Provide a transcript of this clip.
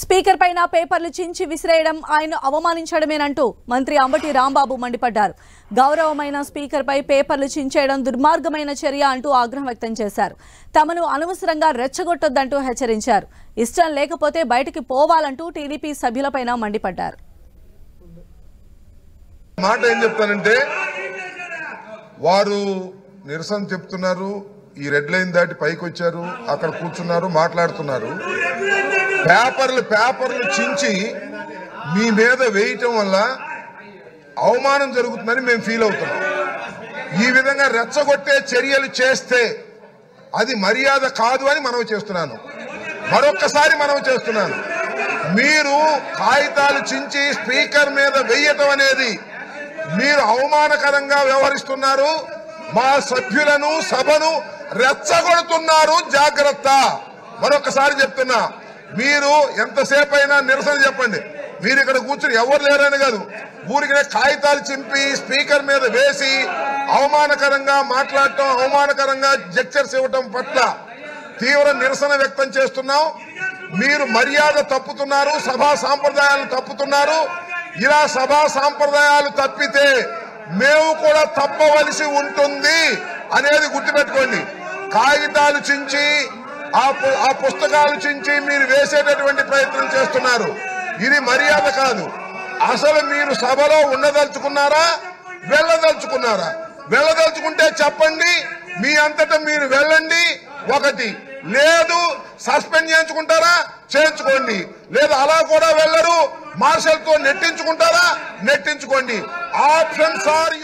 Speaker పైన పేపర్లు చించి విసిరేయడం ఆయన అవమానించడమేనంటూ మంత్రి అంబటి రాంబాబు మండిపడ్డారు. గౌరవమైన స్పీకర్ పై పేపర్లు చించేయడం దుర్మార్గమైన చర్య అంటూ ఆగ్రహం వ్యక్తం చేశారు. తమను అనవసరంగా రెచ్చగొట్టొద్దంటూ హెచ్చరించారు. ఇష్టం లేకపోతే బయటికి పోవాలంటూ టీడీపీ సభ్యులపైన మండిపడ్డారు. మాట ఏం చెప్తానంటే వారు నిరసన చెప్తున్నారు, ఈ రెడ్ లైన్ దాటి పైకి వచ్చారు, అక్కడ కూర్చున్నారు, మాట్లాడుతున్నారు. పేపర్లు చించి మీ మీద వేయటం వల్ల అవమానం జరుగుతుందని మేము ఫీల్ అవుతున్నాం. ఈ విధంగా రెచ్చగొట్టే చర్యలు చేస్తే అది మర్యాద కాదు అని మనవి చేస్తున్నాను. మరొక్కసారి మనవి చేస్తున్నాను, మీరు కాగితాలు చించి స్పీకర్ మీద వేయటం అనేది మీరు అవమానకరంగా వ్యవహరిస్తున్నారు. మా సభ్యులను సభను రెచ్చగొడుతున్నారు, జాగ్రత్త. మరొకసారి చెప్తున్నా, మీరు ఎంతసేపు అయినా నిరసన చెప్పండి. మీరు ఇక్కడ కూర్చుని ఎవరు లేరని కాదు, ఊరికి కాగితాలు చింపి స్పీకర్ మీద వేసి అవమానకరంగా మాట్లాడటం, అవమానకరంగా జెక్చర్స్ ఇవ్వటం పట్ల తీవ్ర నిరసన వ్యక్తం చేస్తున్నాం. మీరు మర్యాద తప్పుతున్నారు, సభా సాంప్రదాయాలు తప్పుతున్నారు. ఇలా సభా సాంప్రదాయాలు తప్పితే మేము కూడా తప్పవలసి ఉంటుంది అనేది గుర్తుపెట్టుకోండి. కాగితాలు చించి ఆ పుస్తకాలు చించి మీరు వేసేటటువంటి ప్రయత్నం చేస్తున్నారు. ఇది మర్యాద కాదు. అసలు మీరు సభలో ఉండదలుచుకున్నారా, వెళ్ళదలుచుకున్నారా? వెళ్ళదలుచుకుంటే చెప్పండి, మీ అంతటా మీరు వెళ్ళండి. ఒకటి లేదు, సస్పెండ్ చేయించుకుంటారా చేయించుకోండి, లేదు అలా కూడా వెళ్ళరు, మార్షల్ తో నెట్టించుకుంటారా నెట్టించుకోండి. Options are